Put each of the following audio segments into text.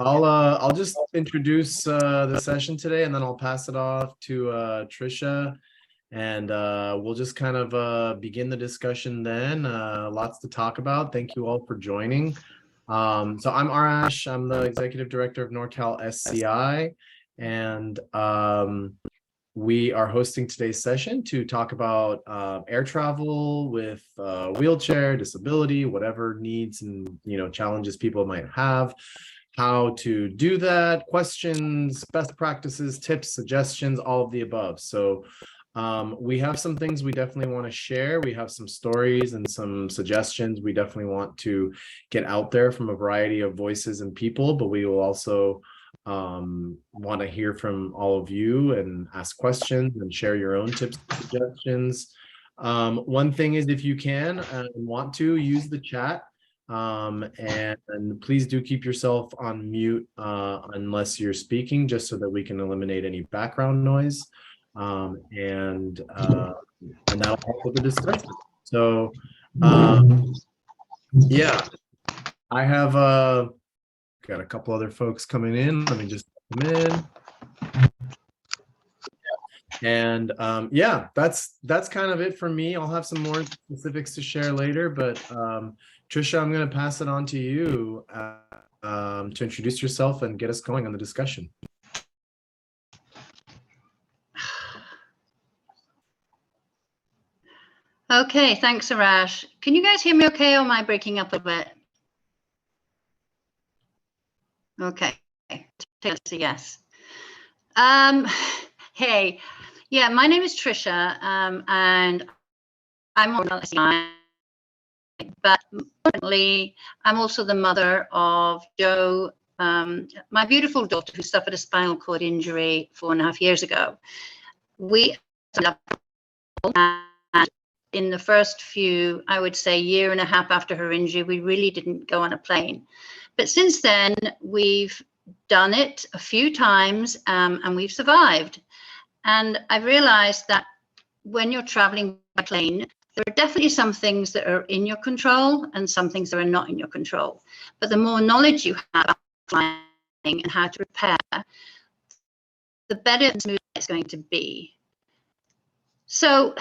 I'll just introduce the session today, and then I'll pass it off to Tricia, and we'll just kind of begin the discussion then. Lots to talk about. Thank you all for joining. So I'm Arash. I'm the executive director of NorCal SCI, and we are hosting today's session to talk about air travel with wheelchair, disability, whatever needs and challenges people might have, how to do that, questions, best practices, tips, suggestions, all of the above. So we have some things we definitely want to share. We have some stories and some suggestions we definitely want to get out there from a variety of voices and people, but we will also want to hear from all of you and ask questions and share your own tips and suggestions. One thing is, if you can and want to, use the chat, and please do keep yourself on mute unless you're speaking, just so that we can eliminate any background noise, and that'll help with the discussion. So yeah, I have got a couple other folks coming in. Let me just come in. And yeah, that's kind of it for me. I'll have some more specifics to share later, but Tricia, I'm going to pass it on to you to introduce yourself and get us going on the discussion. Okay, thanks, Arash. Can you guys hear me okay, or am I breaking up a bit? Okay, that's a yes. Hey, yeah, my name is Tricia, and I'm on LSI, but currently I'm also the mother of Joe, my beautiful daughter, who suffered a spinal cord injury 4.5 years ago. We in the first few, I would say, 1.5 years after her injury, we really didn't go on a plane. But since then, we've done it a few times, and we've survived. And I've realized that when you're traveling by plane, there are definitely some things that are in your control and some things that are not in your control. But the more knowledge you have about flying and how to prepare, the better and smoother it's going to be. So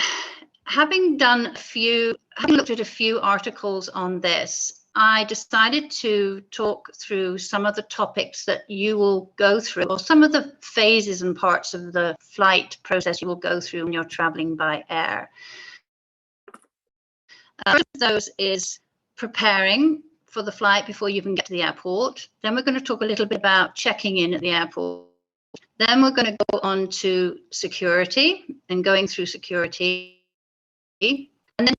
having looked at a few articles on this, I decided to talk through some of the topics that you will go through, or some of the phases and parts of the flight process you will go through when you're traveling by air. First of those is preparing for the flight before you even get to the airport. Then we're going to talk a little bit about checking in at the airport. Then we're going to go on to security and going through security, and then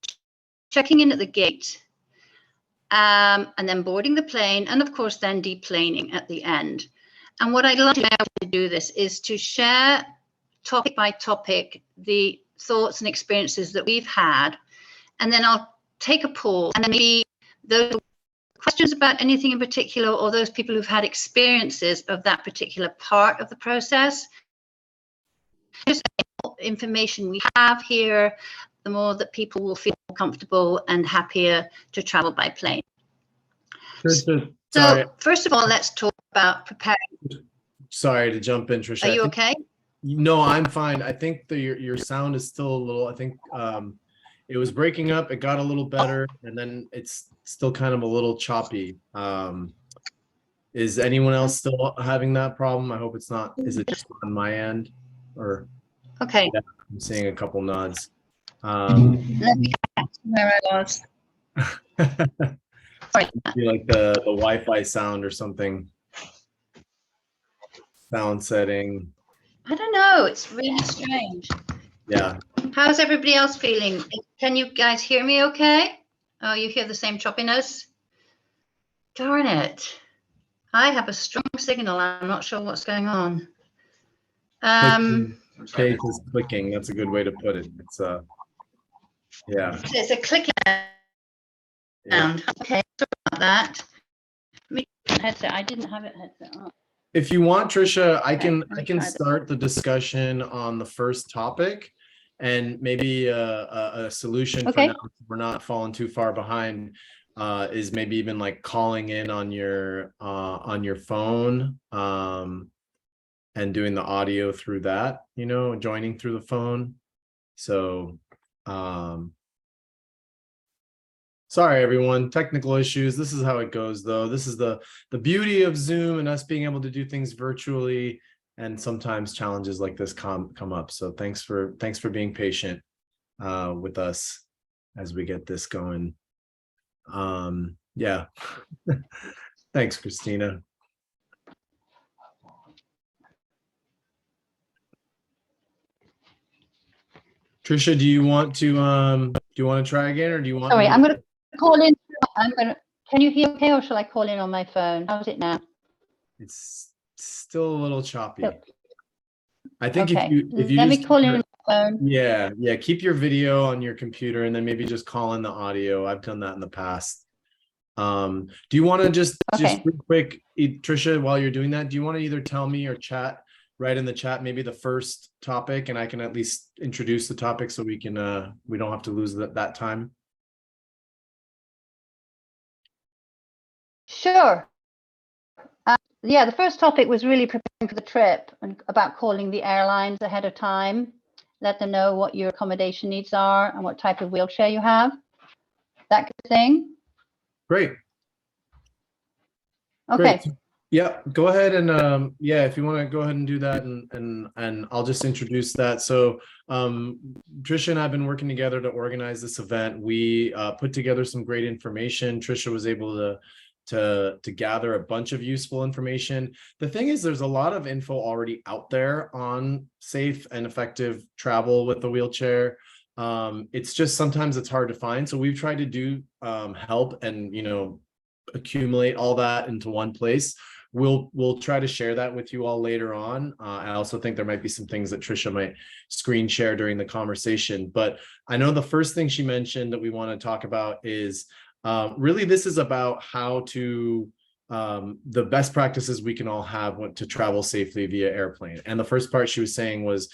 checking in at the gate. And then boarding the plane, and of course then deplaning at the end. And what I'd like to be able to do this is to share topic by topic the thoughts and experiences that we've had, and then I'll take a pause, and then maybe those questions about anything in particular, or those people who've had experiences of that particular part of the process. Just the more information we have here, the more that people will feel more comfortable and happier to travel by plane. Tricia, so first of all, let's talk about preparing. Sorry to jump in, Tricia. Are you okay? No, I'm fine. I think your sound is still a little, I think it was breaking up, it got a little better, and then it's still kind of a little choppy. Is anyone else still having that problem? I hope it's not. Is it just on my end? Or okay. Yeah, I'm seeing a couple nods. Let me catch where I was. Like the Wi-Fi sound or something. Sound setting. I don't know. It's really strange. Yeah. How's everybody else feeling? Can you guys hear me okay? Oh, you hear the same choppiness? Darn it. I have a strong signal. I'm not sure what's going on. Page is clicking. That's a good way to put it. It's yeah. It's a clicking sound. Yeah. Okay, sorry about that. Headset. I didn't have it headset on. If you want, Tricia, I can start the discussion on the first topic, and maybe a solution for now. We're not falling too far behind. is maybe even like calling in on your phone, and doing the audio through that, joining through the phone. So sorry everyone, technical issues. This is how it goes though. This is the beauty of Zoom and us being able to do things virtually, and sometimes challenges like this come up. So thanks for being patient with us as we get this going. Yeah. Thanks, Christina. Tricia, do you want to try again, or do you want Sorry, me to... I'm going to call in. Can you hear okay, or shall I call in on my phone? How's it now? It's still a little choppy. Yep. I think Okay. if you Let me just call in on my phone. yeah, keep your video on your computer and then maybe just call in the audio. I've done that in the past. Do you want to just Okay. real quick, Tricia, while you're doing that, do you want to either tell me or chat right in the chat maybe the first topic, and I can at least introduce the topic so we can we don't have to lose that time? Sure. Yeah, the first topic was really preparing for the trip and about calling the airlines ahead of time, let them know what your accommodation needs are and what type of wheelchair you have, that kind of thing. Great. Okay. Great. Yeah, go ahead and yeah, if you want to go ahead and do that, and I'll just introduce that. So Tricia and I have been working together to organize this event. We put together some great information. Tricia was able to gather a bunch of useful information. The thing is, there's a lot of info already out there on safe and effective travel with the wheelchair. It's just sometimes it's hard to find. So we've tried to do help and accumulate all that into one place. We'll try to share that with you all later on. I also think there might be some things that Tricia might screen share during the conversation. But I know the first thing she mentioned that we want to talk about is really this is about how to the best practices we can all have to travel safely via airplane. And the first part she was saying was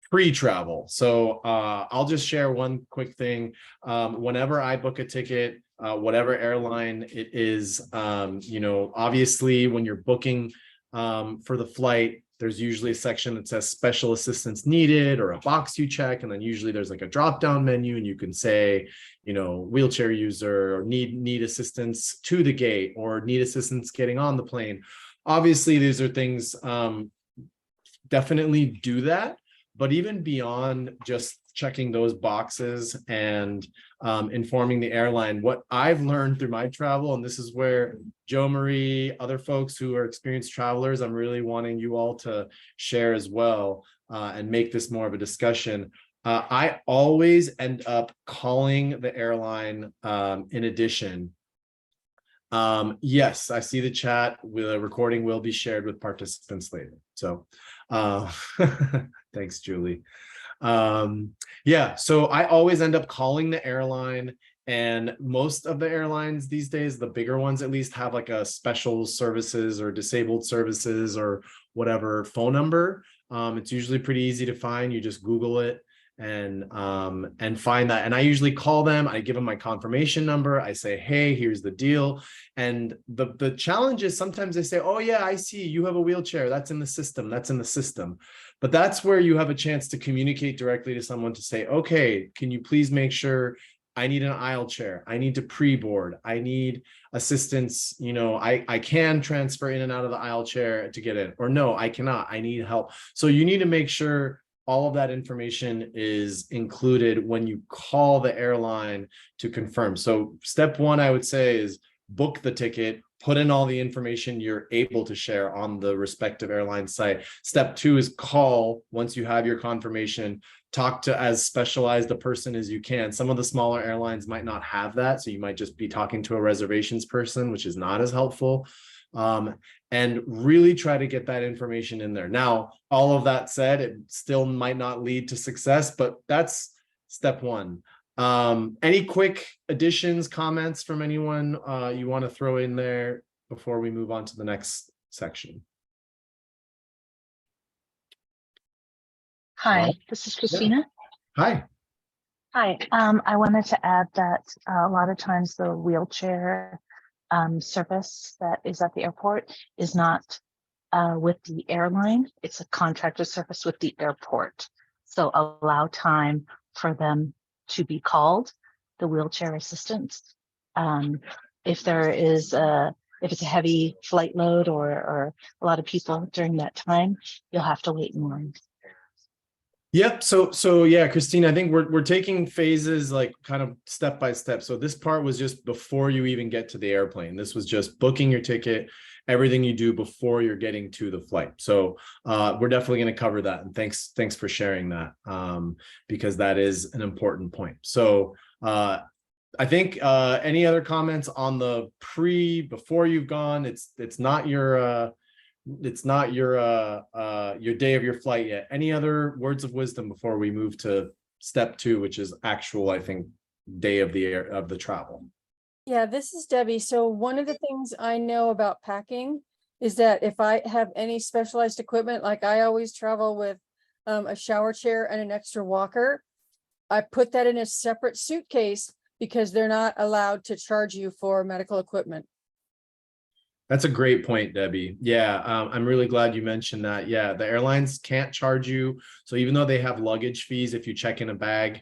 pre-travel. So I'll just share one quick thing. Whenever I book a ticket, whatever airline it is, obviously when you're booking for the flight, there's usually a section that says special assistance needed or a box you check. And then usually there's like a drop-down menu and you can say, wheelchair user, or need assistance to the gate, or need assistance getting on the plane. Obviously, these are things, definitely do that. But even beyond just checking those boxes and informing the airline, what I've learned through my travel, and this is where Joe Marie, other folks who are experienced travelers, I'm really wanting you all to share as well and make this more of a discussion. I always end up calling the airline in addition. Yes, I see the chat. The recording will be shared with participants later. So thanks, Julie. Yeah, so I always end up calling the airline, and most of the airlines these days, the bigger ones at least, have like a special services or disabled services or whatever phone number. It's usually pretty easy to find. You just Google it and find that. And I usually call them. I give them my confirmation number. I say, hey, here's the deal. And the challenge is sometimes they say, oh yeah, I see you have a wheelchair. That's in the system. That's in the system. But that's where you have a chance to communicate directly to someone to say, okay, can you please make sure I need an aisle chair. I need to pre-board. I need assistance. I can transfer in and out of the aisle chair to get in, or no, I cannot. I need help. So you need to make sure all of that information is included when you call the airline to confirm. So step one, I would say, is book the ticket, put in all the information you're able to share on the respective airline site. Step two is call once you have your confirmation, talk to as specialized a person as you can. Some of the smaller airlines might not have that, so you might just be talking to a reservations person, which is not as helpful. And really try to get that information in there. Now, all of that said, it still might not lead to success, but that's step one. Any quick additions, comments from anyone you want to throw in there before we move on to the next section? Hi, this is Christina. Hi. Hi, I wanted to add that a lot of times the wheelchair service that is at the airport is not with the airline. It's a contractor service with the airport. So allow time for them to be called, the wheelchair assistants. If there is if it's a heavy flight load or a lot of people during that time, you'll have to wait in line. Yep. So yeah, Christine, I think we're taking phases like kind of step by step. So this part was just before you even get to the airplane. This was just booking your ticket, everything you do before you're getting to the flight. So we're definitely going to cover that. And thanks for sharing that, because that is an important point. So I think any other comments on the before you've gone? It's not your your day of your flight yet. Any other words of wisdom before we move to step 2, which is actual, I think, day of the travel? Yeah, this is Debbie. So one of the things I know about packing is that if I have any specialized equipment, like I always travel with a shower chair and an extra walker, I put that in a separate suitcase because they're not allowed to charge you for medical equipment. That's a great point, Debbie. Yeah, I'm really glad you mentioned that. Yeah, the airlines can't charge you. So even though they have luggage fees, if you check in a bag,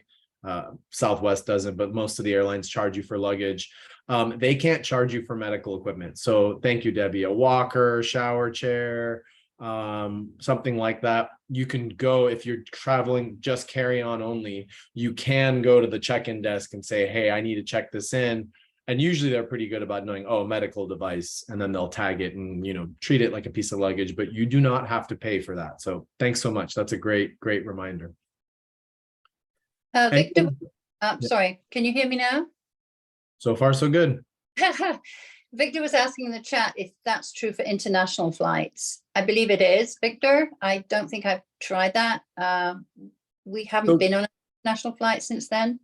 Southwest doesn't, but most of the airlines charge you for luggage. They can't charge you for medical equipment. So thank you, Debbie. A walker, shower chair, something like that. You can go, if you're traveling just carry on only, you can go to the check-in desk and say, hey, I need to check this in. And usually they're pretty good about knowing, oh, medical device, and then they'll tag it and, treat it like a piece of luggage, but you do not have to pay for that. So thanks so much. That's a great reminder. Victor, sorry, can you hear me now? So far, so good. Victor was asking in the chat if that's true for international flights. I believe it is, Victor. I don't think I've tried that. We haven't been on a national flight since then.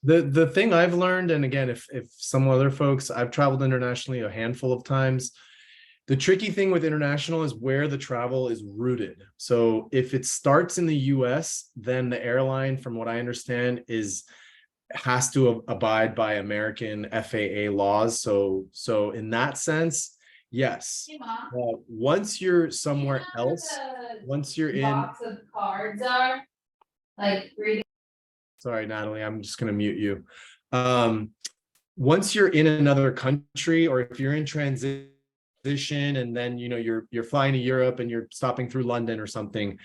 The thing I've learned, and again, if some other folks, I've traveled internationally a handful of times. The tricky thing with international is where the travel is rooted. So if it starts in the US, then the airline, from what I understand, has to abide by American FAA laws. So in that sense, yes. Once you're somewhere else, once you're in box of cards are like reading. Sorry, Natalie, I'm just going to mute you. Once you're in another country, or if you're in transition and then, you're flying to Europe and you're stopping through London or something,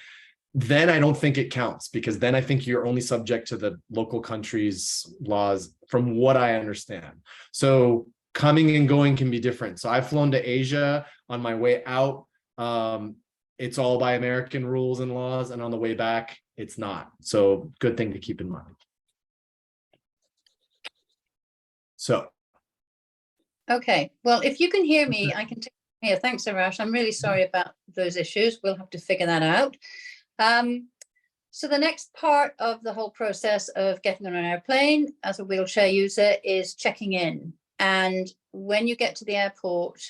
then I don't think it counts, because then I think you're only subject to the local country's laws, from what I understand. So coming and going can be different. So I've flown to Asia. On my way out, it's all by American rules and laws, and on the way back, it's not. So good thing to keep in mind. So. Okay, well, if you can hear me, I can hear. Thanks, Arash. I'm really sorry about those issues. We'll have to figure that out. So the next part of the whole process of getting on an airplane as a wheelchair user is checking in. And when you get to the airport,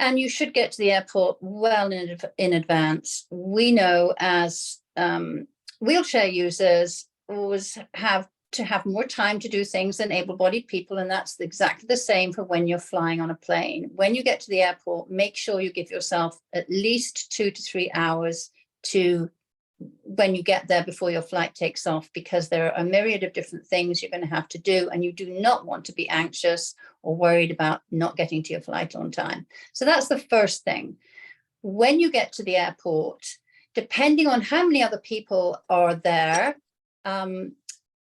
and you should get to the airport well in advance, we know as wheelchair users always have to have more time to do things than able-bodied people, and that's exactly the same for when you're flying on a plane. When you get to the airport, make sure you give yourself at least 2 to 3 hours to when you get there before your flight takes off, because there are a myriad of different things you're going to have to do, and you do not want to be anxious or worried about not getting to your flight on time. So that's the first thing. When you get to the airport, depending on how many other people are there,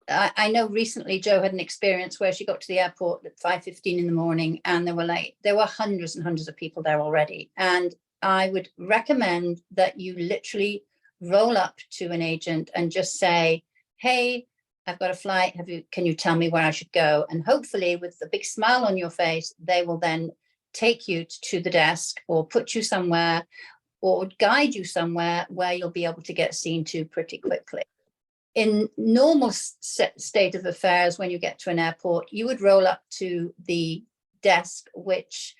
I know recently Jo had an experience where she got to the airport at 5:15 in the morning, and there were hundreds and hundreds of people there already. And I would recommend that you literally roll up to an agent and just say, hey, I've got a flight. Can you tell me where I should go? And hopefully with a big smile on your face, they will then take you to the desk or put you somewhere or guide you somewhere where you'll be able to get seen to pretty quickly. In normal state of affairs, when you get to an airport, you would roll up to the desk, which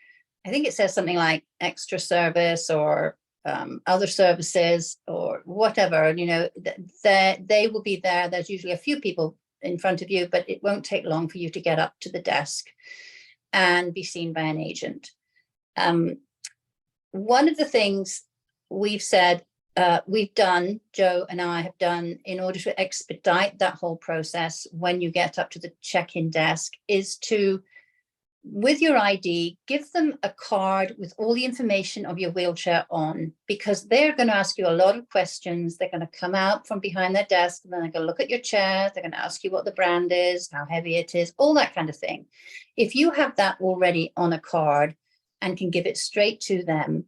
I think it says something like extra service or other services or whatever, you know, they will be there. There's usually a few people in front of you, but it won't take long for you to get up to the desk and be seen by an agent. One of the things we've said, we've done, Joe and I have done, in order to expedite that whole process when you get up to the check-in desk, is to, with your ID, give them a card with all the information of your wheelchair on, because they're going to ask you a lot of questions. They're going to come out from behind their desk, and then they're going to look at your chair. They're going to ask you what the brand is, how heavy it is, all that kind of thing. If you have that already on a card and can give it straight to them,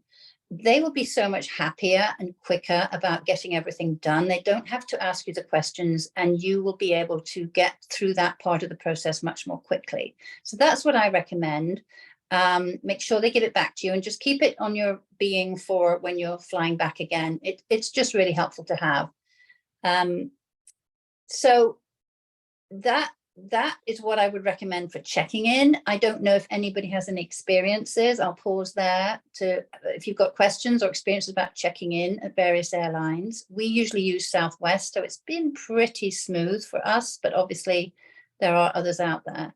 they will be so much happier and quicker about getting everything done. They don't have to ask you the questions, and you will be able to get through that part of the process much more quickly. So that's what I recommend. Make sure they give it back to you, and just keep it on your being for when you're flying back again. It's just really helpful to have. So that is what I would recommend for checking in. I don't know if anybody has any experiences. I'll pause there to, if you've got questions or experiences about checking in at various airlines. We usually use Southwest, so it's been pretty smooth for us, but obviously there are others out there.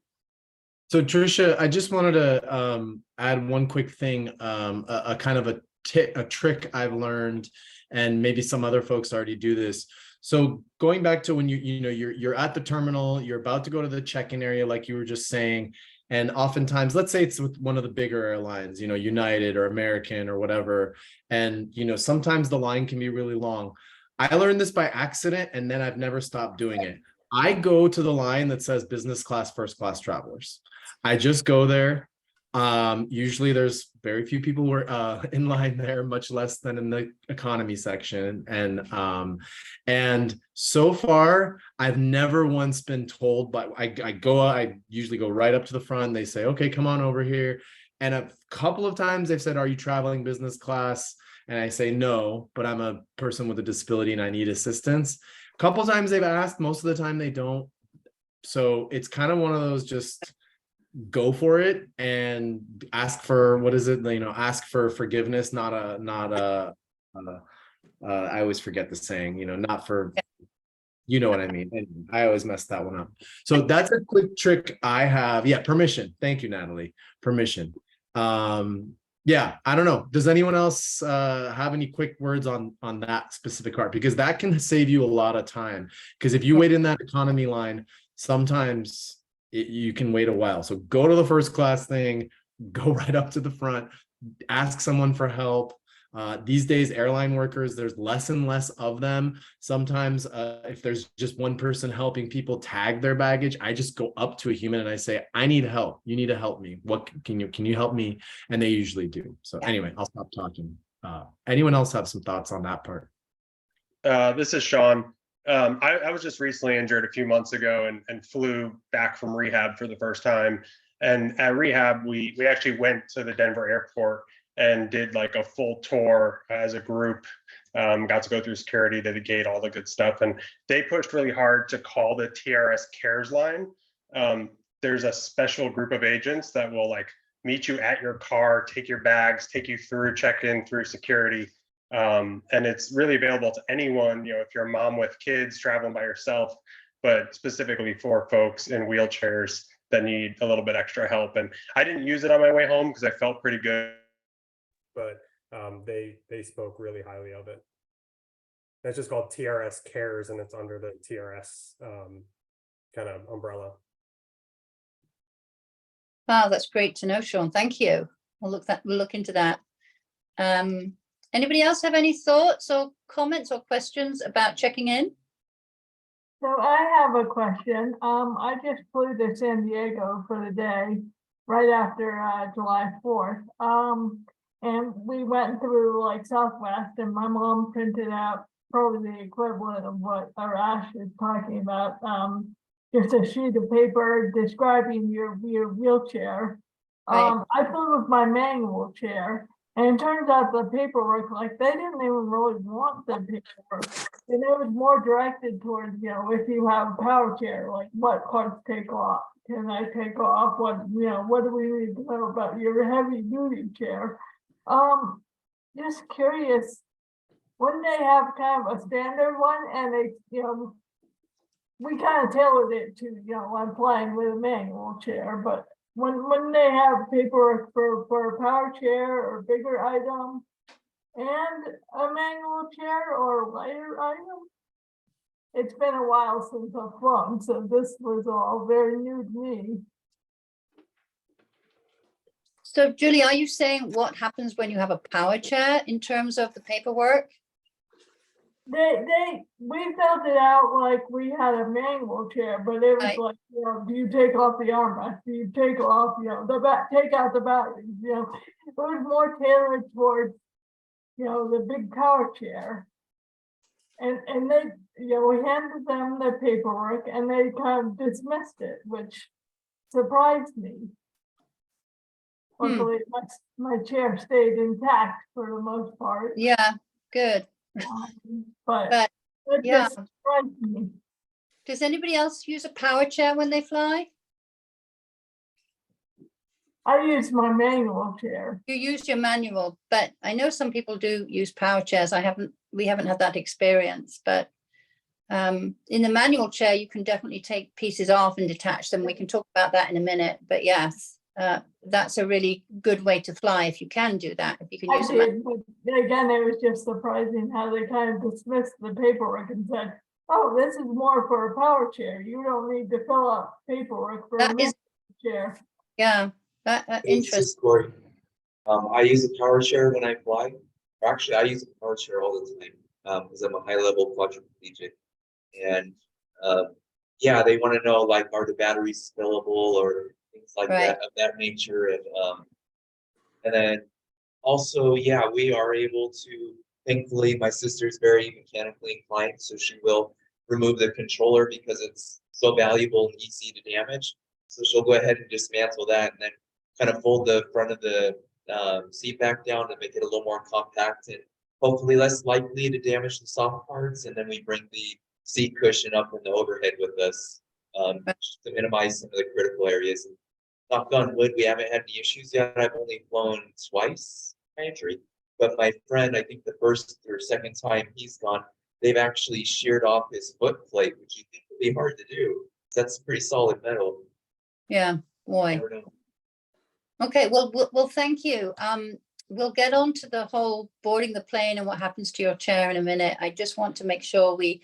So Tricia, I just wanted to add one quick thing, a kind of a trick I've learned, and maybe some other folks already do this. So going back to when you're at the terminal, you're about to go to the check-in area, like you were just saying, and oftentimes, let's say it's with one of the bigger airlines, you know, United or American or whatever, and you know, sometimes the line can be really long. I learned this by accident, and then I've never stopped doing it. I go to the line that says business class, first class travelers. I just go there. Usually there's very few people who are in line there, much less than in the economy section. And so far, I've never once been told, but I usually go right up to the front. They say, okay, come on over here. And a couple of times they've said, are you traveling business class? And I say, no, but I'm a person with a disability and I need assistance. A couple of times they've asked, most of the time they don't. So it's kind of one of those, just go for it and ask for, what is it, you know, ask for forgiveness, not a I always forget the saying, you know, not for, you know what I mean. And I always mess that one up. So that's a quick trick I have. Yeah, permission. Thank you, Natalie. Permission. Yeah, I don't know. Does anyone else have any quick words on that specific part? Because that can save you a lot of time. Because if you wait in that economy line, sometimes you can wait a while. So go to the first class thing, go right up to the front, ask someone for help. These days, airline workers, there's less and less of them. Sometimes if there's just one person helping people tag their baggage, I just go up to a human and I say, I need help. You need to help me. What can you help me? And they usually do. So anyway, I'll stop talking. Anyone else have some thoughts on that part? This is Sean. I was just recently injured a few months ago and flew back from rehab for the first time. And at rehab, we actually went to the Denver airport and did like a full tour as a group. Got to go through security, did the gate, all the good stuff. And they pushed really hard to call the TRS Cares line. There's a special group of agents that will like meet you at your car, take your bags, take you through check-in, through security. And it's really available to anyone, you know, if you're a mom with kids traveling by yourself, but specifically for folks in wheelchairs that need a little bit extra help. And I didn't use it on my way home because I felt pretty good, but they spoke really highly of it. It's just called TRS Cares, and it's under the TRS kind of umbrella. Wow, that's great to know, Sean. Thank you. We'll look into that. Anybody else have any thoughts or comments or questions about checking in? So I have a question. I just flew to San Diego for the day right after July 4th. And we went through like Southwest, and my mom printed out probably the equivalent of what Arash is talking about. Just a sheet of paper describing your wheelchair. Right. I flew with my manual chair. And it turns out the paperwork, like they didn't even really want the paperwork. And it was more directed towards, you know, if you have a power chair, like what parts take off? Can I take off? What, you know, what do we need to know about your heavy duty chair? just curious, wouldn't they have kind of a standard one and they, we kind of tailored it to, I'm flying with a manual chair, but wouldn't they have paperwork for a power chair or bigger item and a manual chair or a lighter item? It's been a while since I've flown, so this was all very new to me. So Julie, are you saying what happens when you have a power chair in terms of the paperwork? We felt it out like we had a manual chair, but it was Right. like, do you take off the armrest? Do you take off, the back, take out the batteries? It was more tailored towards, the big power chair. And they, we handed them the paperwork and they kind of dismissed it, which surprised me. Luckily, my chair stayed intact for the most part. Yeah, good. But it yeah. just surprised me. Does anybody else use a power chair when they fly? I use my manual chair. You use your manual, but I know some people do use power chairs. We haven't had that experience, but in the manual chair, you can definitely take pieces off and detach them. We can talk about that in a minute, but yes, that's a really good way to fly if you can do that. If you can use it, but again, it was just surprising how they kind of dismissed the paperwork and said, "Oh, this is more for a power chair. You don't need to fill out paperwork for a manual chair." Yeah, that interesting. Corey. I use a power chair when I fly. Actually, I use a power chair all the time because I'm a high-level quadriplegic. And yeah, they want to know, like, are the batteries fillable or things like that of that nature. And then also, yeah, we are able to, thankfully, my sister's very mechanically inclined, so she will remove the controller because it's so valuable and easy to damage. So she'll go ahead and dismantle that and then kind of fold the front of the seat back down to make it a little more compact and hopefully less likely to damage the soft parts. And then we bring the seat cushion up in the overhead with us just to minimize some of the critical areas. And knock on wood, we haven't had any issues yet. I've only flown twice, injury, but my friend, I think the first or second time he's gone, they've actually sheared off his foot plate, which you think would be hard to do. That's pretty solid metal. Yeah, boy. Okay, well, thank you. We'll get on to the whole boarding the plane and what happens to your chair in a minute. I just want to make sure we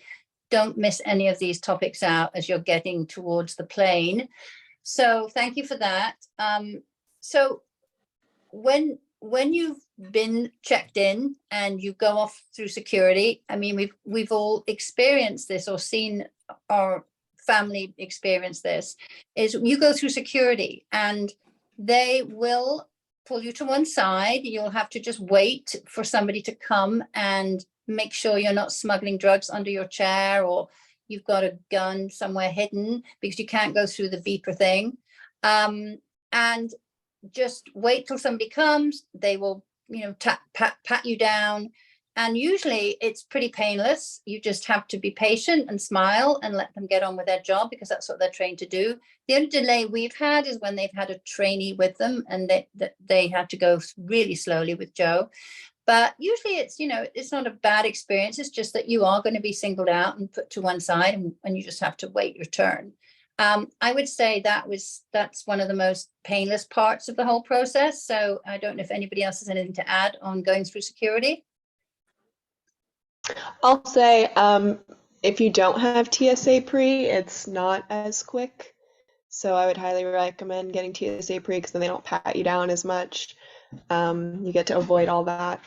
don't miss any of these topics out as you're getting towards the plane. So thank you for that. So when you've been checked in and you go off through security, I mean, we've all experienced this or seen our family experience this, is you go through security and they will pull you to one side. You'll have to just wait for somebody to come and make sure you're not smuggling drugs under your chair or you've got a gun somewhere hidden, because you can't go through the beeper thing. And just wait till somebody comes. They will, pat you down. And usually it's pretty painless. You just have to be patient and smile and let them get on with their job, because that's what they're trained to do. The only delay we've had is when they've had a trainee with them and they had to go really slowly with Joe. But usually it's not a bad experience. It's just that you are going to be singled out and put to one side and you just have to wait your turn. I would say that's one of the most painless parts of the whole process. So I don't know if anybody else has anything to add on going through security. I'll say if you don't have TSA pre, it's not as quick. So I would highly recommend getting TSA pre, because then they don't pat you down as much. You get to avoid all that.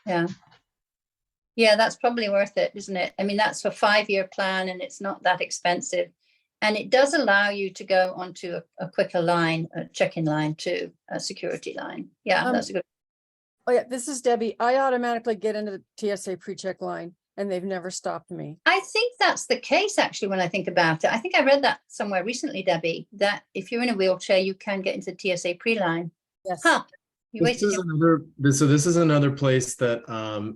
Yeah, that's probably worth it, isn't it? I mean, that's a 5-year plan and it's not that expensive. And it does allow you to go onto a quicker line, a check-in line to a security line. Yeah, that's a good. Oh yeah, this is Debbie. I automatically get into the TSA pre-check line and they've never stopped me. I think that's the case, actually, when I think about it. I think I read that somewhere recently, Debbie, that if you're in a wheelchair, you can get into the TSA pre-line. Yes. Huh. This is another place that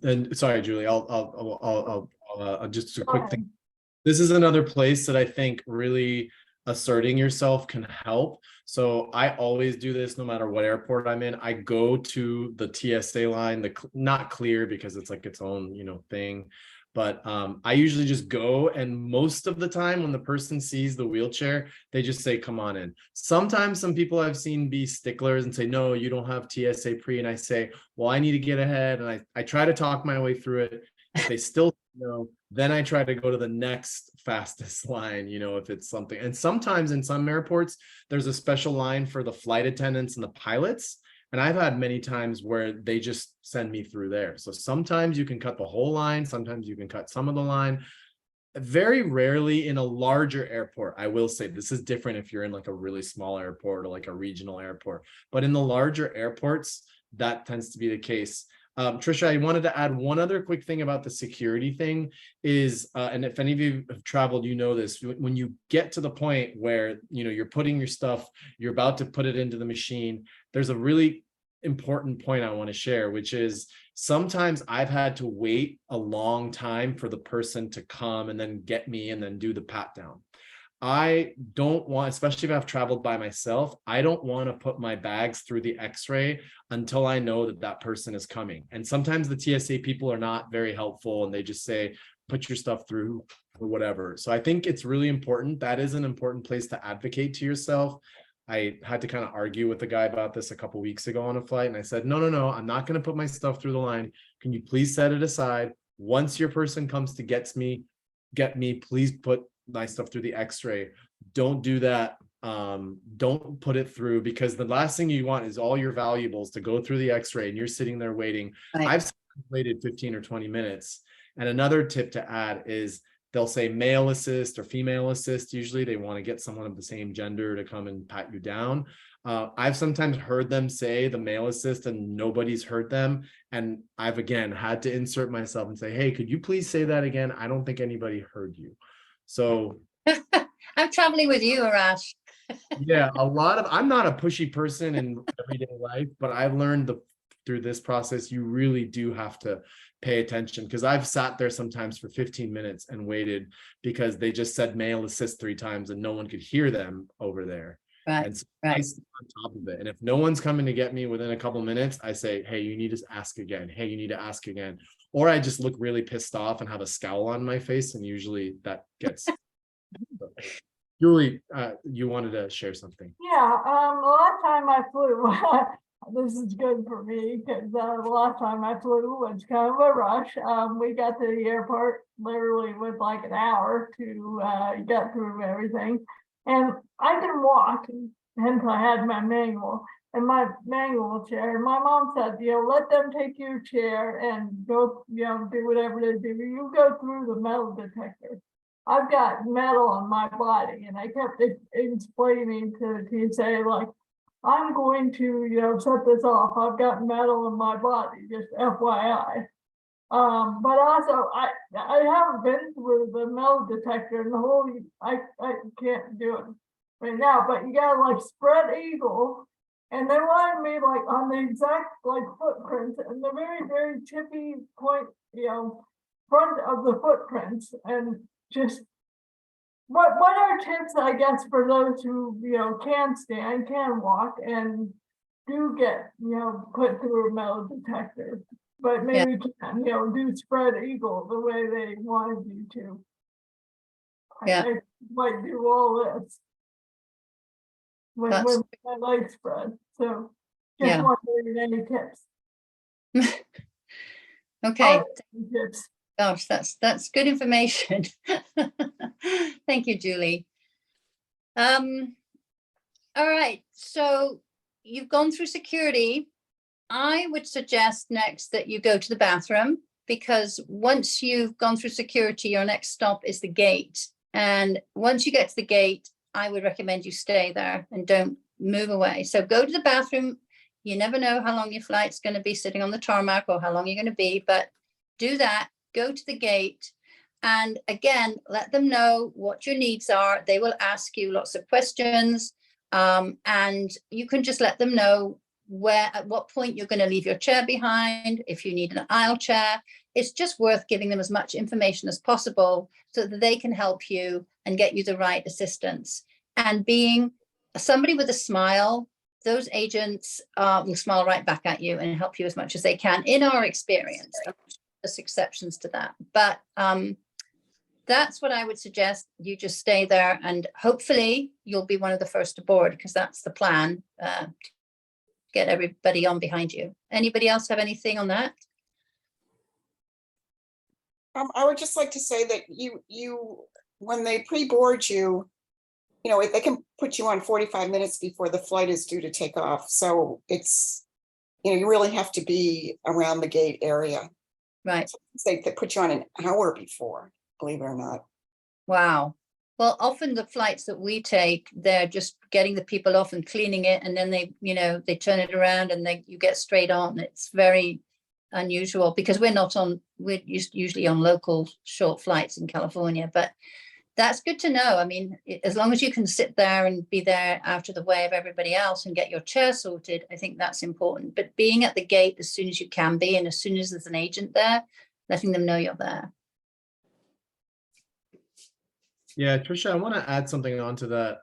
and sorry, Julie, I'll just a quick thing. This is another place that I think really asserting yourself can help. So I always do this no matter what airport I'm in. I go to the TSA line, not clear because it's like its own, thing. But I usually just go, and most of the time when the person sees the wheelchair, they just say, come on in. Sometimes some people I've seen be sticklers and say, no, you don't have TSA pre. And I say, well, I need to get ahead. And I try to talk my way through it. If they still know, then I try to go to the next fastest line, if it's something. And sometimes in some airports, there's a special line for the flight attendants and the pilots. And I've had many times where they just send me through there. So sometimes you can cut the whole line. Sometimes you can cut some of the line. Very rarely in a larger airport. I will say this is different if you're in like a really small airport or like a regional airport. But in the larger airports, that tends to be the case. Tricia, I wanted to add one other quick thing about the security thing is, and if any of you have traveled, you know this, when you get to the point where, you're putting your stuff, you're about to put it into the machine, there's a really important point I want to share, which is sometimes I've had to wait a long time for the person to come and then get me and then do the pat down. I don't want, especially if I've traveled by myself, I don't want to put my bags through the x-ray until I know that that person is coming. And sometimes the TSA people are not very helpful and they just say, put your stuff through or whatever. So I think it's really important. That is an important place to advocate to yourself. I had to kind of argue with the guy about this a couple of weeks ago on a flight. And I said, no, I'm not going to put my stuff through the line. Can you please set it aside? Once your person comes to get me, please put my stuff through the x-ray. Don't do that. Don't put it through, because the last thing you want is all your valuables to go through the x-ray and you're sitting there waiting. Right. I've waited 15 or 20 minutes. And another tip to add is they'll say male assist or female assist. Usually they want to get someone of the same gender to come and pat you down. I've sometimes heard them say the male assist and nobody's heard them. And I've again had to insert myself and say, hey, could you please say that again? I don't think anybody heard you. So I'm traveling with you, Arash. yeah, I'm not a pushy person in everyday life, but I've learned through this process, you really do have to pay attention, because I've sat there sometimes for 15 minutes and waited because they just said male assist 3 times and no one could hear them over there. Right. And so I stay on top of it. And if no one's coming to get me within a couple minutes, I say, hey, you need to ask again. Hey, you need to ask again. Or I just look really pissed off and have a scowl on my face. And usually that gets Julie, you wanted to share something. Yeah, the last time I flew, this is good for me because the last time I flew was kind of a rush. We got to the airport literally with like an hour to get through everything. And I can walk, hence I had my manual and my manual chair. My mom said, let them take your chair and go, do whatever they do. You go through the metal detector. I've got metal on my body, and I kept explaining to the TSA, like, I'm going to, set this off. I've got metal in my body, just FYI. But also, I haven't been through the metal detector in the whole. I can't do it right now. But you gotta like spread eagle, and they wanted me like on the exact like footprints and the very very tippy point, front of the footprints, and just what are tips, I guess, for those who can stand, can walk, and do get put through a metal detector, but maybe can do spread eagle the way they wanted you to. I might do all this with my leg spread. So just wondering any tips. Okay. Tips. Gosh, that's good information. Thank you, Julie. All right, so you've gone through security. I would suggest next that you go to the bathroom, because once you've gone through security, your next stop is the gate. And once you get to the gate, I would recommend you stay there and don't move away. So go to the bathroom. You never know how long your flight's going to be sitting on the tarmac or how long you're going to be, but do that. Go to the gate, and again, let them know what your needs are. They will ask you lots of questions, and you can just let them know at what point you're going to leave your chair behind. If you need an aisle chair, it's just worth giving them as much information as possible so that they can help you and get you the right assistance. and being somebody with a smile, those agents will smile right back at you and help you as much as they can, in our experience. There's exceptions to that, but that's what I would suggest. You just stay there, and hopefully you'll be one of the first to board, because that's the plan, to get everybody on behind you. Anybody else have anything on that? I would just like to say that you when they pre-board you, you know, they can put you on 45 minutes before the flight is due to take off. So it's, you know, you really have to be around the gate area. Right. So they put you on an hour before, believe it or not. Wow. Well, often the flights that we take, they're just getting the people off and cleaning it, and then they, you know, they turn it around and you get straight on. It's very unusual because we're usually on local short flights in California, but that's good to know. I mean, as long as you can sit there and be there out of the way of everybody else and get your chair sorted, I think that's important. But being at the gate as soon as you can be, and as soon as there's an agent there, letting them know you're there. Yeah, Tricia, I want to add something onto that.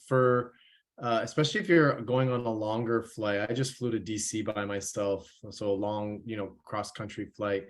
For especially if you're going on a longer flight, I just flew to DC by myself, so a long, you know, cross-country flight.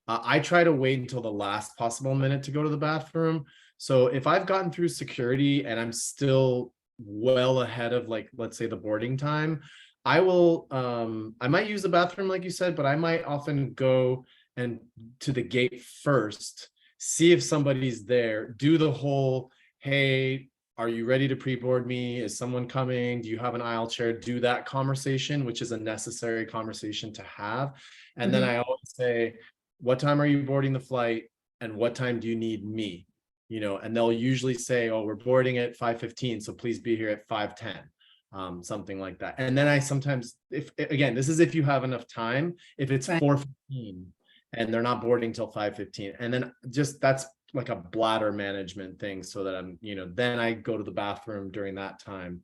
I try to wait until the last possible minute to go to the bathroom. So if I've gotten through security and I'm still well ahead of, like, let's say the boarding time, I will, I might use the bathroom like you said, but I might often go and to the gate first, see if somebody's there, do the whole, hey, are you ready to pre-board me? Is someone coming? Do you have an aisle chair? Do that conversation, which is a necessary conversation to have. And then I always say, what time are you boarding the flight? And what time do you need me? You know, and they'll usually say, oh, we're boarding at 5:15, so please be here at 5:10, something like that. And then I sometimes, if again, this is if you have enough time, if it's 4:15 and they're not boarding till 5:15, and then just that's like a bladder management thing, so that I'm, you know, then I go to the bathroom during that time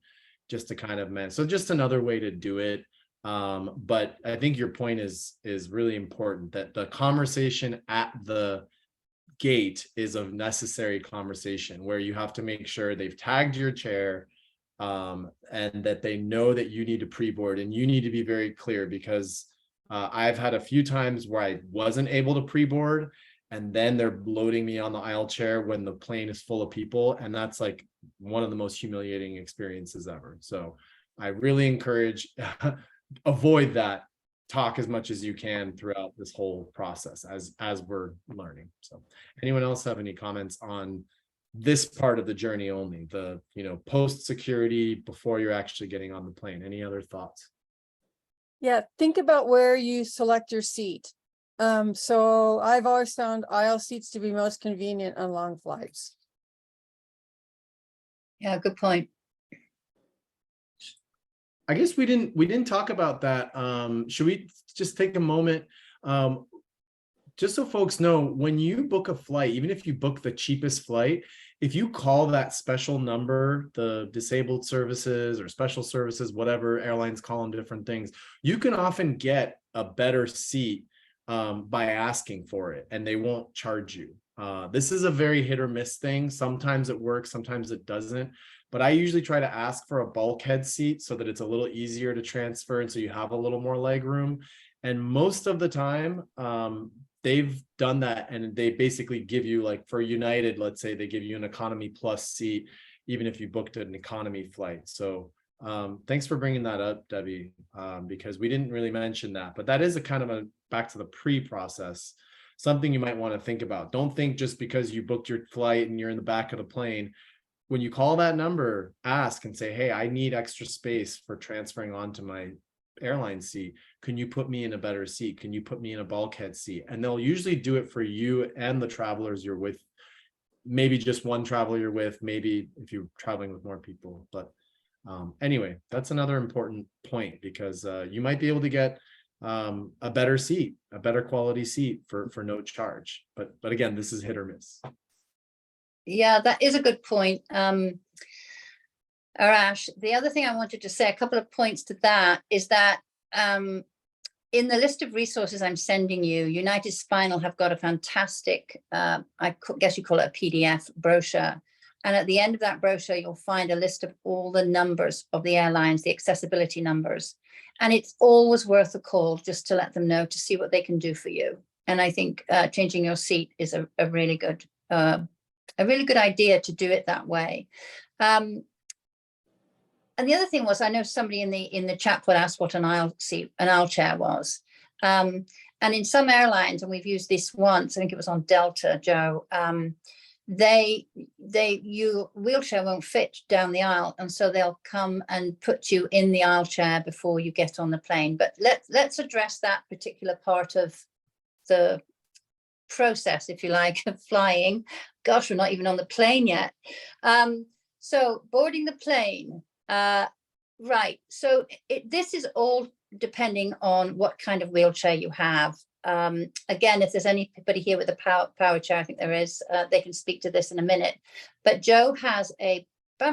just to kind of manage. So just another way to do it. But I think your point is really important, that the conversation at the gate is a necessary conversation where you have to make sure they've tagged your chair, and that they know that you need to pre-board, and you need to be very clear, because I've had a few times where I wasn't able to pre-board, and then they're loading me on the aisle chair when the plane is full of people, and that's like one of the most humiliating experiences ever. So I really encourage avoid that. Talk as much as you can throughout this whole process as we're learning. So anyone else have any comments on this part of the journey only, the, you know, post security before you're actually getting on the plane? Any other thoughts? Yeah, think about where you select your seat. So I've always found aisle seats to be most convenient on long flights. Yeah, good point. I guess we didn't talk about that. Should we just take a moment, just so folks know, when you book a flight, even if you book the cheapest flight, if you call that special number, the disabled services or special services, whatever airlines call them different things, you can often get a better seat by asking for it, and they won't charge you. This is a very hit or miss thing. Sometimes it works, sometimes it doesn't. But I usually try to ask for a bulkhead seat so that it's a little easier to transfer, and so you have a little more leg room. And most of the time, they've done that, and they basically give you, like for United, let's say they give you an economy plus seat, even if you booked an economy flight. So thanks for bringing that up, Debbie, because we didn't really mention that, but that is a kind of a back to the pre-process, something you might want to think about. Don't think just because you booked your flight and you're in the back of the plane. When you call that number, ask and say, hey, I need extra space for transferring onto my airline seat. Can you put me in a better seat? Can you put me in a bulkhead seat? And they'll usually do it for you and the travelers you're with. Maybe just one traveler you're with, maybe if you're traveling with more people. But anyway, that's another important point, because you might be able to get a better seat, a better quality seat for no charge. But again, this is hit or miss. Yeah, that is a good point. Arash, the other thing I wanted to say, a couple of points to that, is that in the list of resources I'm sending you, United Spinal have got a fantastic, I guess you call it a PDF brochure. And at the end of that brochure, you'll find a list of all the numbers of the airlines, the accessibility numbers. And it's always worth a call just to let them know, to see what they can do for you. And I think changing your seat is a really good idea to do it that way. And the other thing was, I know somebody in the chat would ask what an aisle chair was. And in some airlines, and we've used this once, I think it was on Delta, Joe, your wheelchair won't fit down the aisle, and so they'll come and put you in the aisle chair before you get on the plane. But let's address that particular part of the process, if you like, of flying. Gosh, we're not even on the plane yet. So boarding the plane, right. So this is all depending on what kind of wheelchair you have. Again, if there's anybody here with a power chair, I think there is, they can speak to this in a minute. But Joe has a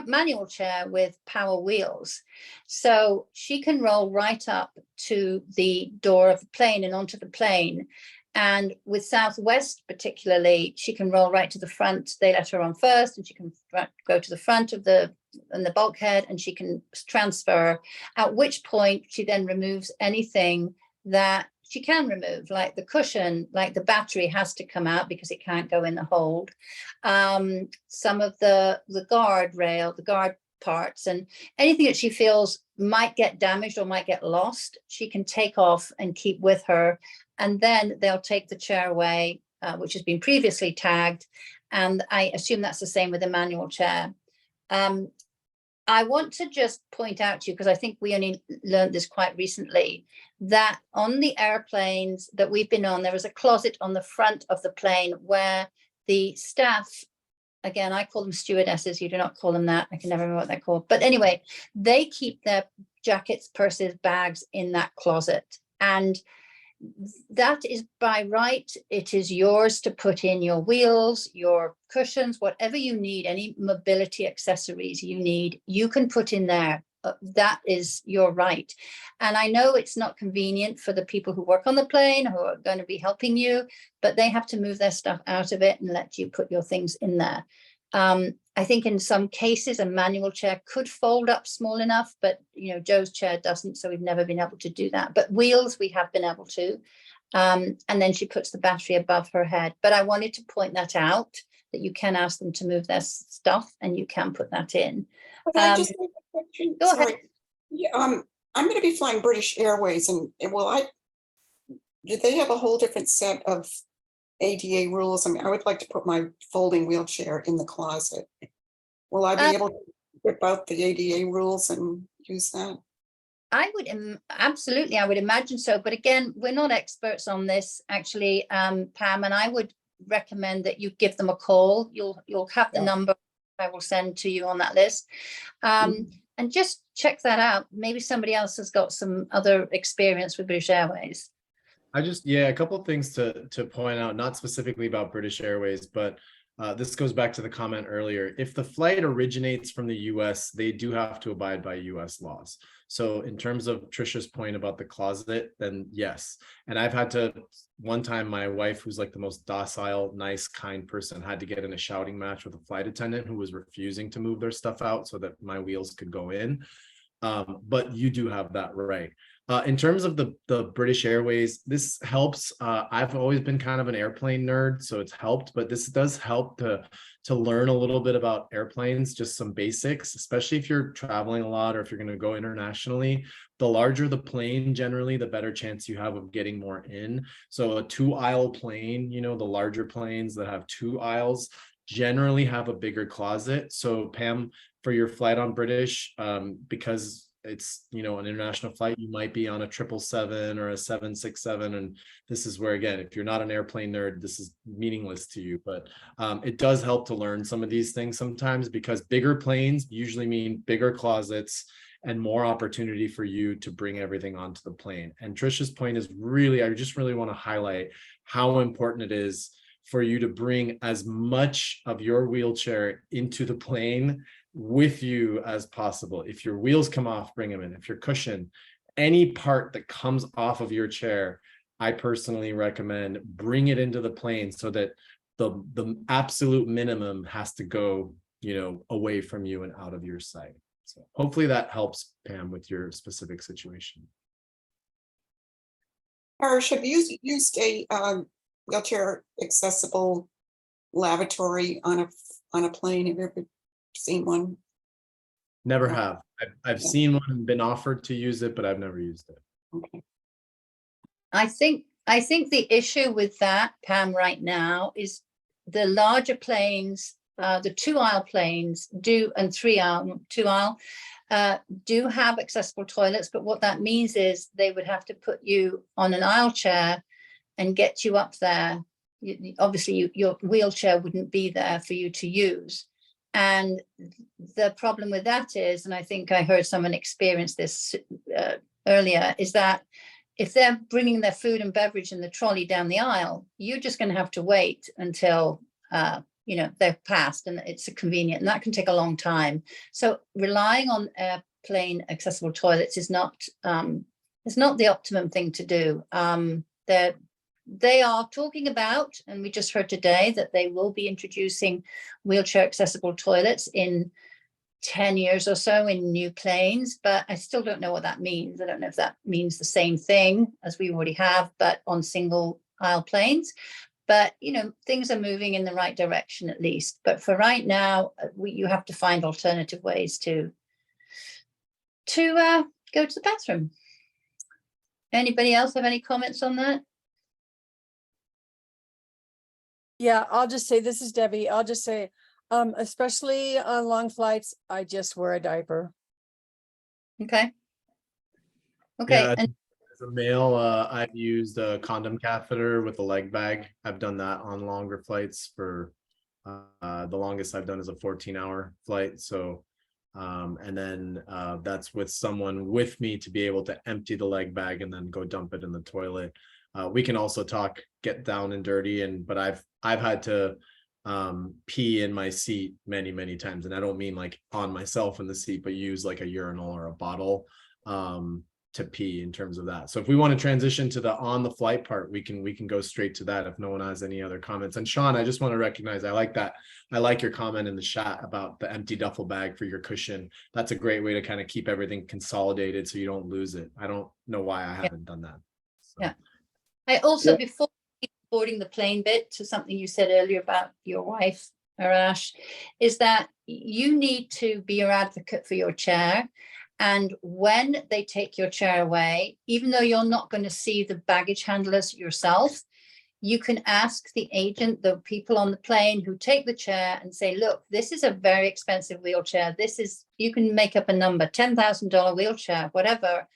manual chair with power wheels. So she can roll right up to the door of the plane and onto the plane. And with Southwest particularly, she can roll right to the front. They let her on first, and she can go to the front of the bulkhead, and she can transfer, at which point she then removes anything that she can remove, like the cushion, like the battery has to come out because it can't go in the hold. Some of the guard rail, the guard parts, and anything that she feels might get damaged or might get lost, she can take off and keep with her. And then they'll take the chair away, which has been previously tagged. And I assume that's the same with a manual chair. I want to just point out to you, because I think we only learned this quite recently, that on the airplanes that we've been on, there is a closet on the front of the plane where the staff, again, I call them stewardesses, you do not call them that, I can never remember what they're called. But anyway, they keep their jackets, purses, bags in that closet. And that is by right. It is yours to put in your wheels, your cushions, whatever you need, any mobility accessories you need, you can put in there. That is your right. And I know it's not convenient for the people who work on the plane, who are going to be helping you, but they have to move their stuff out of it and let you put your things in there. I think in some cases a manual chair could fold up small enough, but Joe's chair doesn't, so we've never been able to do that. But wheels we have been able to. And then she puts the battery above her head. But I wanted to point that out, that you can ask them to move their stuff and you can put that in. But I just have a question. Go ahead. Yeah, I'm going to be flying British Airways, and do they have a whole different set of ADA rules? I mean, I would like to put my folding wheelchair in the closet. Will I be able to whip out the ADA rules and use that? I would absolutely, I would imagine so. But again, we're not experts on this, actually, Pam, and I would recommend that you give them a call. You'll have the number I will send to you on that list. And just check that out. Maybe somebody else has got some other experience with British Airways. A couple of things to point out, not specifically about British Airways, but this goes back to the comment earlier. If the flight originates from the US, they do have to abide by US laws. So in terms of Tricia's point about the closet, then yes. And I've had to, one time my wife, who's like the most docile, nice, kind person, had to get in a shouting match with a flight attendant who was refusing to move their stuff out so that my wheels could go in. But you do have that right. In terms of the British Airways, this helps. I've always been kind of an airplane nerd, so it's helped, but this does help to learn a little bit about airplanes, just some basics, especially if you're traveling a lot or if you're going to go internationally. The larger the plane, generally, the better chance you have of getting more in. So a 2-aisle plane, the larger planes that have 2 aisles generally have a bigger closet. So Pam, for your flight on British, because it's an international flight, you might be on a 777 or a 767, and this is where, again, if you're not an airplane nerd, this is meaningless to you, but it does help to learn some of these things sometimes, because bigger planes usually mean bigger closets and more opportunity for you to bring everything onto the plane. And Tricia's point is really, I just really want to highlight how important it is for you to bring as much of your wheelchair into the plane with you as possible. If your wheels come off, bring them in. If your cushion, any part that comes off of your chair, I personally recommend bring it into the plane so that the absolute minimum has to go away from you and out of your sight. So hopefully that helps, Pam, with your specific situation. Arash, have you used a wheelchair accessible lavatory on a plane? Have you ever seen one? Never have. I've Yeah. seen one and been offered to use it, but I've never used it. Okay. I think the issue with that, Pam, right now is the larger planes, the 2-aisle planes do, and 3-aisle, 2-aisle, do have accessible toilets, but what that means is they would have to put you on an aisle chair and get you up there. Obviously, your wheelchair wouldn't be there for you to use. And the problem with that is, and I think I heard someone experience this earlier, is that if they're bringing their food and beverage in the trolley down the aisle, you're just going to have to wait until they've passed, and it's convenient, and that can take a long time. So relying on airplane accessible toilets is not the optimum thing to do. They are talking about, and we just heard today that they will be introducing wheelchair accessible toilets in 10 years or so in new planes, but I still don't know what that means. I don't know if that means the same thing as we already have, but on single aisle planes. But, things are moving in the right direction at least. But for right now, you have to find alternative ways to go to the bathroom. Anybody else have any comments on that? Yeah, I'll just say, this is Debbie. I'll just say, especially on long flights, I just wear a diaper. Okay. Yeah, And as a male, I've used a condom catheter with a leg bag. I've done that on longer flights. For the longest I've done is a 14-hour flight. So and then that's with someone with me to be able to empty the leg bag and then go dump it in the toilet. We can also talk get down and dirty, but I've had to pee in my seat many times, and I don't mean like on myself in the seat, but use like a urinal or a bottle to pee in terms of that. So if we want to transition to the on the flight part, we can go straight to that if no one has any other comments. And Sean, I just want to recognize, I like that. I like your comment in the chat about the empty duffel bag for your cushion. That's a great way to kind of keep everything consolidated so you don't lose it. I don't know why I haven't done that. So. Yeah. I also, before boarding the plane bit, to something you said earlier about your wife, Arash, is that you need to be your advocate for your chair. And when they take your chair away, even though you're not going to see the baggage handlers yourself, you can ask the agent, the people on the plane who take the chair, and say, look, this is a very expensive wheelchair. You can make up a number, $10,000 wheelchair, whatever.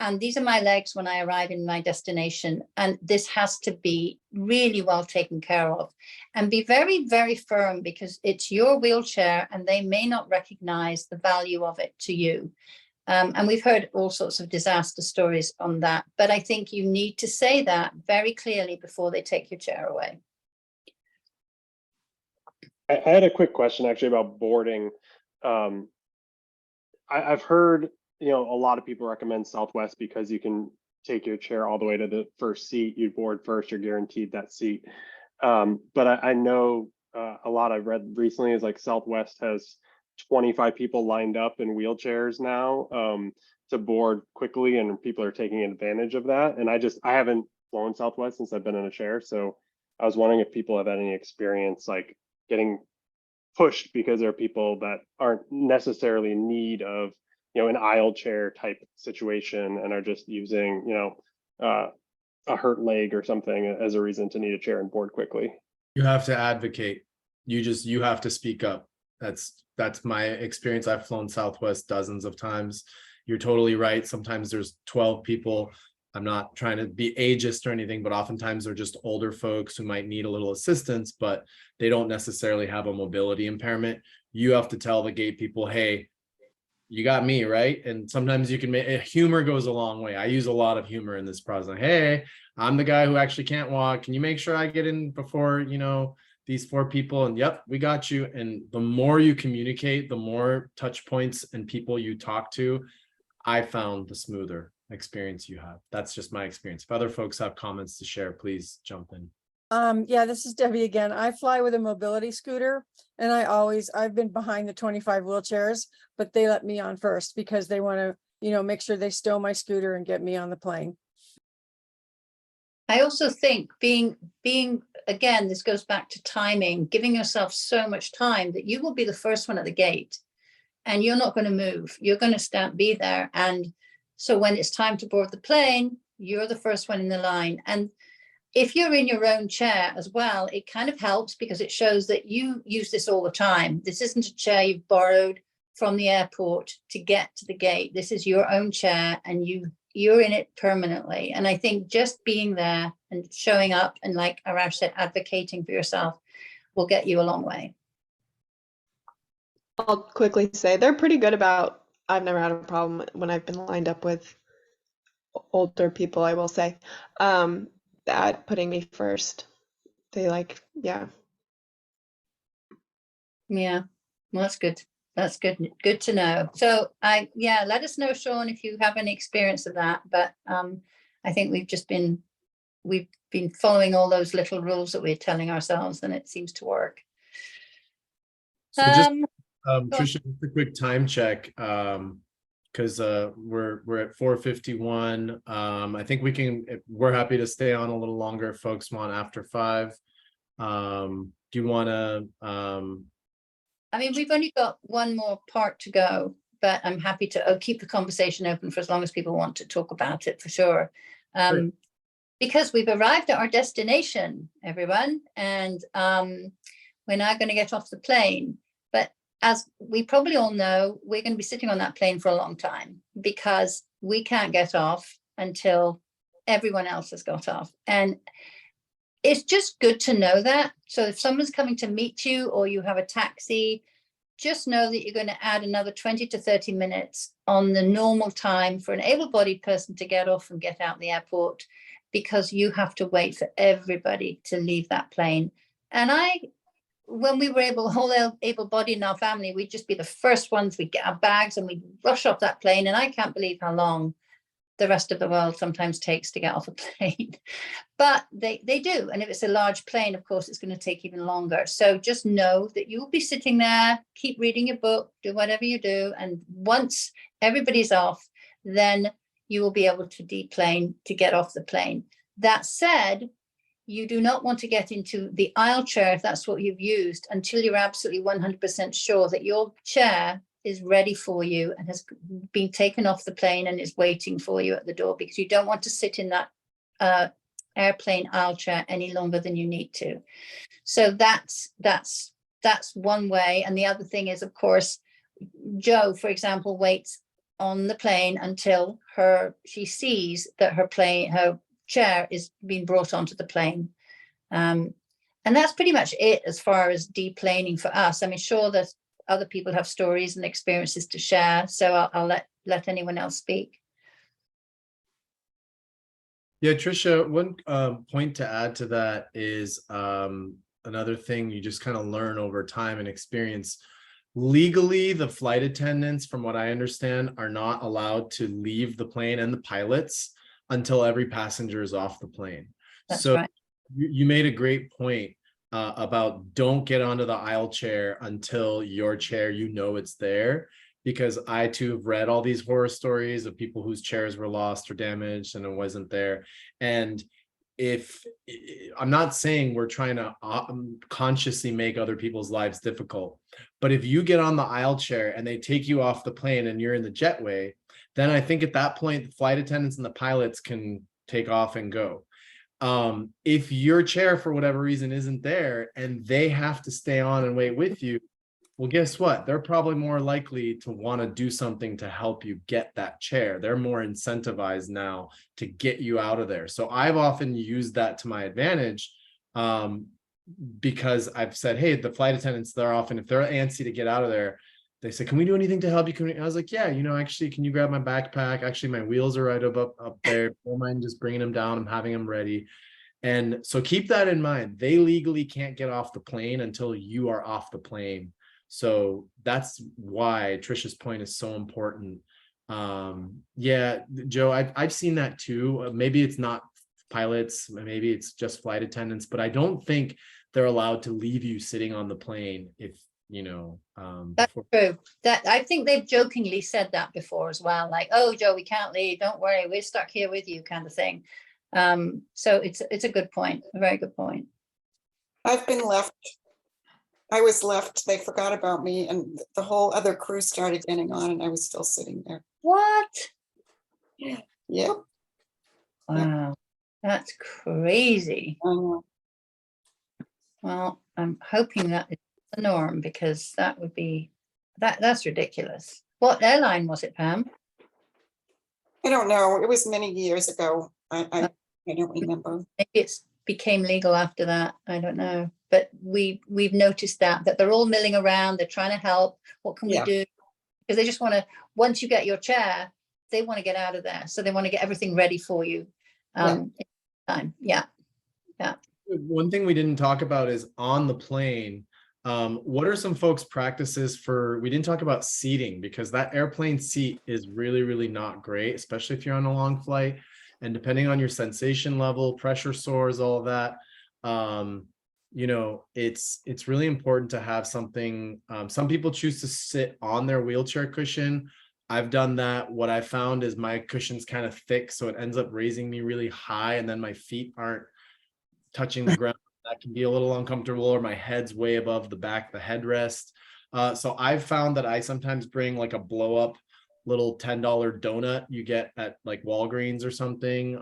And these are my legs when I arrive in my destination. And this has to be really well taken care of. And be very, very firm, because it's your wheelchair and they may not recognize the value of it to you. And we've heard all sorts of disaster stories on that. But I think you need to say that very clearly before they take your chair away. I had a quick question actually about boarding. I've heard, a lot of people recommend Southwest because you can take your chair all the way to the first seat. You board first, you're guaranteed that seat. But I know a lot I've read recently is like Southwest has 25 people lined up in wheelchairs now to board quickly, and people are taking advantage of that. And I haven't flown Southwest since I've been in a chair. So I was wondering if people have had any experience like getting pushed because there are people that aren't necessarily in need of, an aisle chair type situation and are just using, a hurt leg or something as a reason to need a chair and board quickly. You have to advocate. You have to speak up. That's my experience. I've flown Southwest dozens of times. You're totally right. Sometimes there's 12 people. I'm not trying to be ageist or anything, but oftentimes they're just older folks who might need a little assistance, but they don't necessarily have a mobility impairment. You have to tell the gate people, hey, you got me, right? And sometimes you can make humor goes a long way. I use a lot of humor in this process. Hey, I'm the guy who actually can't walk. Can you make sure I get in before, these 4 people? And yep, we got you. And the more you communicate, the more touch points and people you talk to, I found the smoother experience you have. That's just my experience. If other folks have comments to share, please jump in. Yeah, this is Debbie again. I fly with a mobility scooter and I've been behind the 25 wheelchairs, but they let me on first because they want to, make sure they stow my scooter and get me on the plane. I also think being again, this goes back to timing, giving yourself so much time that you will be the first one at the gate and you're not going to move. You're going to be there. And so when it's time to board the plane, you're the first one in the line. And if you're in your own chair as well, it kind of helps because it shows that you use this all the time. This isn't a chair you've borrowed from the airport to get to the gate. This is your own chair and you're in it permanently. And I think just being there and showing up and, like Arash said, advocating for yourself will get you a long way. I'll quickly say they're pretty good about, I've never had a problem when I've been lined up with older people, I will say, at putting me first. They yeah. Yeah, well, that's good. That's good. Good to know. So let us know, Sean, if you have any experience of that. But I think we've been following all those little rules that we're telling ourselves, and it seems to work. So just Tricia, just a quick time check, because we're at 4:51. I think we're happy to stay on a little longer if folks want after 5. Do you want to I mean, we've only got one more part to go, but I'm happy to keep the conversation open for as long as people want to talk about it, for sure. Sure. Because we've arrived at our destination, everyone, and we're now going to get off the plane. But as we probably all know, we're going to be sitting on that plane for a long time because we can't get off until everyone else has got off. And it's just good to know that. So if someone's coming to meet you or you have a taxi, just know that you're going to add another 20 to 30 minutes on the normal time for an able-bodied person to get off and get out the airport, because you have to wait for everybody to leave that plane. And when we were all able-bodied in our family, we'd just be the first ones. We'd get our bags and we'd rush off that plane. And I can't believe how long the rest of the world sometimes takes to get off a plane. But they do. And if it's a large plane, of course, it's going to take even longer. So just know that you'll be sitting there, keep reading your book, do whatever you do. And once everybody's off, then you will be able to deplane to get off the plane. That said, you do not want to get into the aisle chair if that's what you've used until you're absolutely 100% sure that your chair is ready for you and has been taken off the plane and is waiting for you at the door, because you don't want to sit in that airplane aisle chair any longer than you need to. So that's one way. And the other thing is, of course, Joe, for example, waits on the plane until she sees that her chair is being brought onto the plane. And that's pretty much it as far as deplaning for us. I mean, sure, that other people have stories and experiences to share, so I'll let anyone else speak. Yeah, Tricia, one point to add to that is another thing you just kind of learn over time and experience. Legally, the flight attendants, from what I understand, are not allowed to leave the plane, and the pilots, until every passenger is off the plane. That's so right. You made a great point about don't get onto the aisle chair until your chair, it's there, because I too have read all these horror stories of people whose chairs were lost or damaged and it wasn't there. And I'm not saying we're trying to consciously make other people's lives difficult, but if you get on the aisle chair and they take you off the plane and you're in the jetway, then I think at that point the flight attendants and the pilots can take off and go. If your chair for whatever reason isn't there and they have to stay on and wait with you, well, guess what? They're probably more likely to want to do something to help you get that chair. They're more incentivized now to get you out of there. So I've often used that to my advantage, because I've said, hey, the flight attendants, they're often, if they're antsy to get out of there, they say, can we do anything to help you? I was like, yeah, actually, can you grab my backpack? Actually, my wheels are right up there. Don't mind just bringing them down. I'm having them ready. And so keep that in mind. They legally can't get off the plane until you are off the plane. So that's why Tricia's point is so important. Yeah, Joe, I've seen that too. Maybe it's not pilots, maybe it's just flight attendants, but I don't think they're allowed to leave you sitting on the plane if, you know, That's true. That I think they've jokingly said that before as well, like, "Oh, Joe, we can't leave. Don't worry, we're stuck here with you," kind of thing. So it's a good point, a very good point. I've been left. I was left. They forgot about me, and the whole other crew started getting on, and I was still sitting there. What? Yep. Wow, that's crazy. I know. Well, I'm hoping that is the norm, because that would be that's ridiculous. What airline was it, Pam? I don't know. It was many years ago. I don't remember. Maybe it's became legal after that. I don't know. But we've noticed that they're all milling around. They're trying to help. What can we Yeah. do? Because they just want to, once you get your chair, they want to get out of there. So they want to get everything ready for you. In time. Yeah. One thing we didn't talk about is on the plane. What are some folks' practices for, we didn't talk about seating, because that airplane seat is really, really not great, especially if you're on a long flight. And depending on your sensation level, pressure sores, all of that, you know, it's really important to have something. Some people choose to sit on their wheelchair cushion. I've done that. What I found is my cushion's kind of thick, so it ends up raising me really high, and then my feet aren't touching the ground. That can be a little uncomfortable, or my head's way above the back, the headrest. So I've found that I sometimes bring like a blow up little $10 donut you get at like Walgreens or something.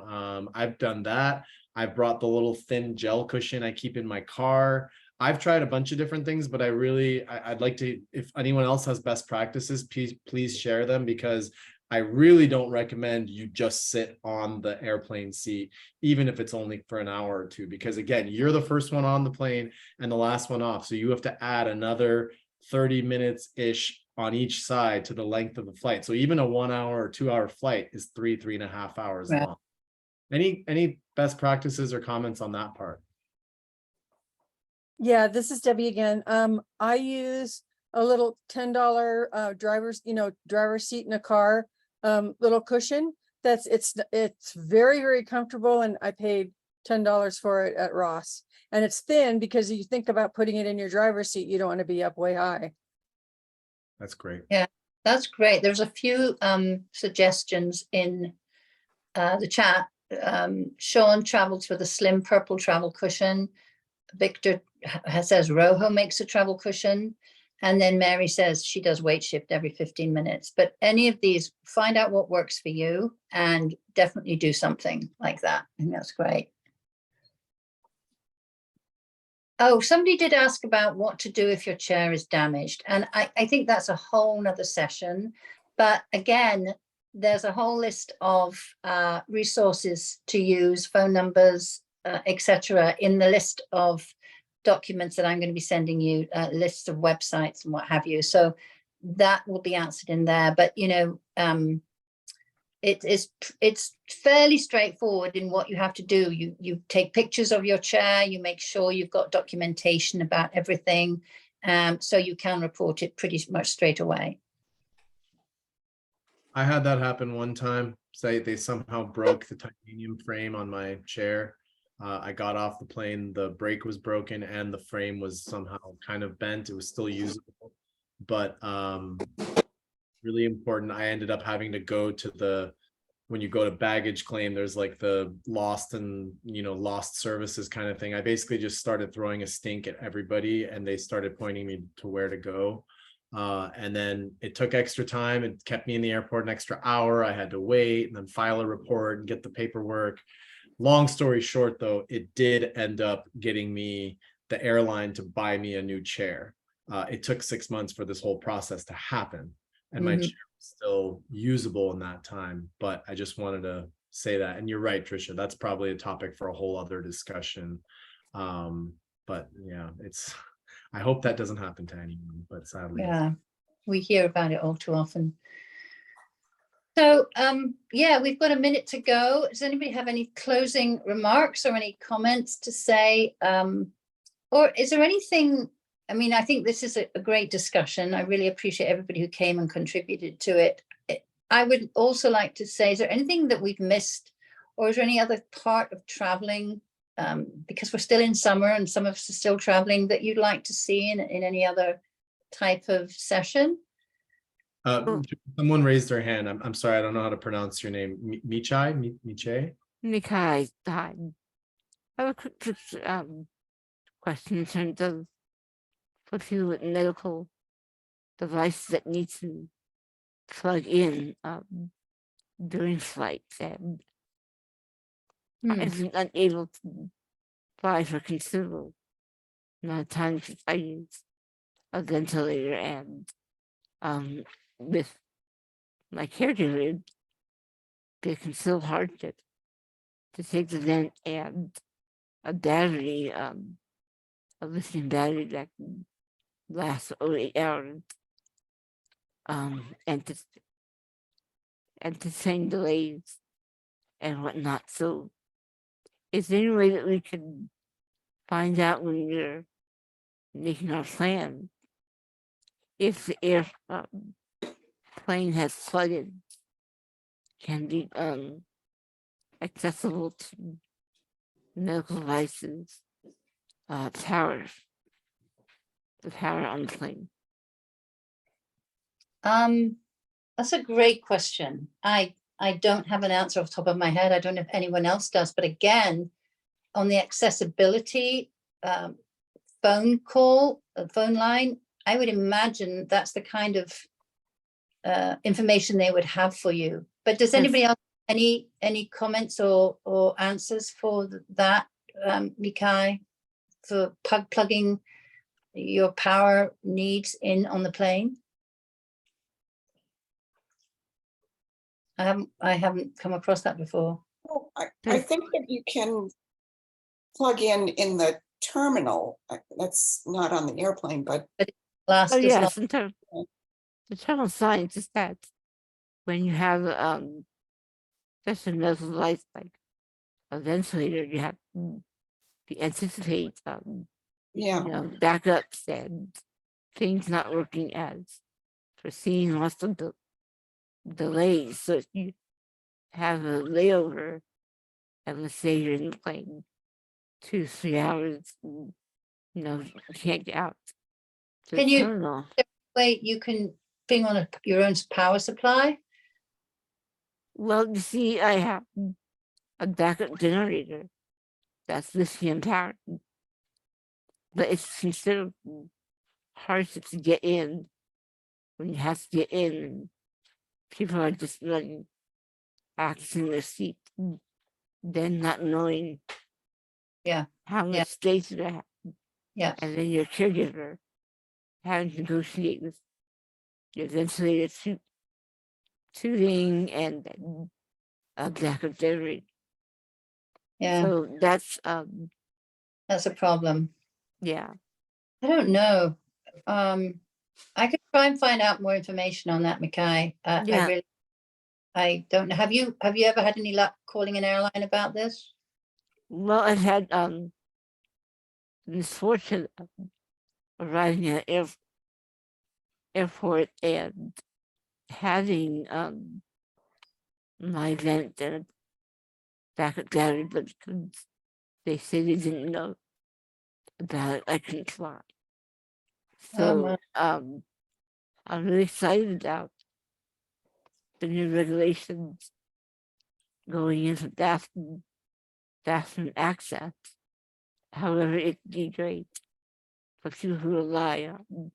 I've done that. I've brought the little thin gel cushion I keep in my car. I've tried a bunch of different things, but I'd like to, if anyone else has best practices, please share them, because I really don't recommend you just sit on the airplane seat, even if it's only for an hour or two, because again, you're the first one on the plane and the last one off. So you have to add another 30 minutes-ish on each side to the length of the flight. So even a 1 hour or 2 hour flight is 3.5 hours Right. long. Any best practices or comments on that part? Yeah, this is Debbie again. I use a little $10 driver's seat in a car, little cushion. It's very, very comfortable, and I paid $10 for it at Ross. And it's thin, because you think about putting it in your driver's seat, you don't want to be up way high. That's great. Yeah, that's great. There's a few suggestions in the chat. Sean travels with a slim purple travel cushion. Victor says Rojo makes a travel cushion. And then Mary says she does weight shift every 15 minutes. But any of these, find out what works for you and definitely do something like that. I think that's great. Oh, somebody did ask about what to do if your chair is damaged. And I think that's a whole nother session. But again, there's a whole list of resources to use, phone numbers, etc., in the list of documents that I'm going to be sending you, lists of websites and what have you. So that will be answered in there. But you know, it's fairly straightforward in what you have to do. You take pictures of your chair, you make sure you've got documentation about everything, so you can report it pretty much straight away. I had that happen one time. Say they somehow broke the titanium frame on my chair. I got off the plane, the brake was broken and the frame was somehow kind of bent. It was still usable, but really important. I ended up having to go to when you go to baggage claim, there's like the lost and, you know, lost services kind of thing. I basically just started throwing a stink at everybody and they started pointing me to where to go. And then it took extra time. It kept me in the airport an extra hour. I had to wait and then file a report and get the paperwork. Long story short, though, it did end up getting me the airline to buy me a new chair. It took 6 months for this whole process to happen. And my chair was still usable in that time. But I just wanted to say that. And you're right, Tricia, that's probably a topic for a whole other discussion. But yeah, I hope that doesn't happen to anyone, but sadly. Yeah, we hear about it all too often. So yeah, we've got a minute to go. Does anybody have any closing remarks or any comments to say? Or is there anything, I mean, I think this is a great discussion. I really appreciate everybody who came and contributed to it. I would also like to say, is there anything that we've missed or is there any other part of traveling, because we're still in summer and some of us are still traveling, that you'd like to see in any other type of session? Someone raised their hand. I'm sorry, I don't know how to pronounce your name. Michai? Michai? Nikai, hi. I have a quick question in terms of for people with medical devices that need to plug in during flights and I've been unable to fly for considerable amount of time because I use a ventilator and with my caregiver it'd be a considerable hardship to take the vent and a battery, a lithium battery that can last over 8 hours, and to send delays and whatnot. So is there any way that we can find out when we're making our plan if the plane has flooded, can be accessible to medical devices, power, the power on the plane? That's a great question. I don't have an answer off the top of my head. I don't know if anyone else does, but again, on the accessibility phone line, I would imagine that's the kind of information they would have for you. But does anybody else any comments or answers for that, Mikai, for plugging your power needs in on the plane? I haven't come across that before. Well, I think that you can plug in the terminal. That's not on the airplane, but Oh yes, in terms the terminal science is that when you have just a medical device like a ventilator, you have to anticipate yeah, you know, backups and things not working as foreseen, lots of delays. So if you have a layover and let's say you're in the plane 2-3 hours, you know, you can't get out to Can the you terminal. wait, you can ping on your own power supply? Well, you see, I have a backup generator that's lithium powered, but it's considered hard to get in when you have to get in. And people are just running, accessing their seat, then not knowing how much space they have. Yeah. And then your caregiver having to negotiate with your ventilator tubing and a backup generator. Yeah. So that's a problem. Yeah. I don't know. I could try and find out more information on that, Mikai. I don't know. Have you ever had any luck calling an airline about this? Well, I've had misfortune of arriving at an airport and having my vent and backup battery, but because they say they didn't know about it, I couldn't fly. So I'm really excited about the new regulations going into bathroom access. However, it'd be great for people who rely on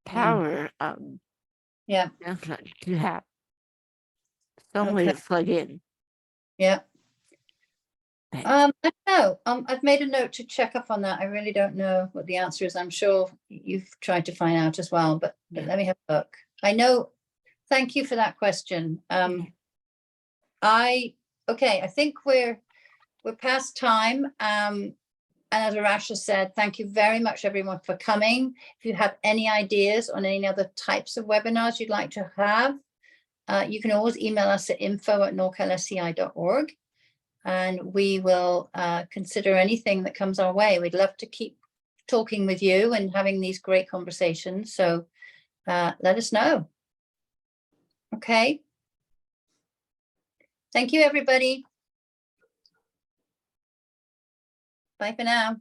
power. To have some way to plug in. Yeah. I don't know. I've made a note to check up on that. I really don't know what the answer is. I'm sure you've tried to find out as well, but let me have a look. I know. Thank you for that question. I think we're past time. And as Arash has said, thank you very much, everyone, for coming. If you have any ideas on any other types of webinars you'd like to have, you can always email us at info@norcalsci.org. And we will consider anything that comes our way. We'd love to keep talking with you and having these great conversations. So let us know. Okay. Thank you, everybody. Bye for now.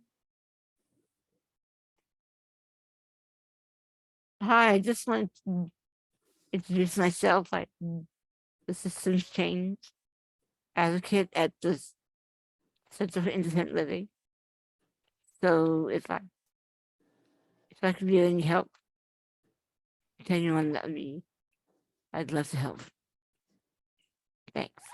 Hi, I just wanted to introduce myself. The Systems Change advocate at the Center for Independent Living. So if I could be of any help to anyone, I'd love to help. Thanks.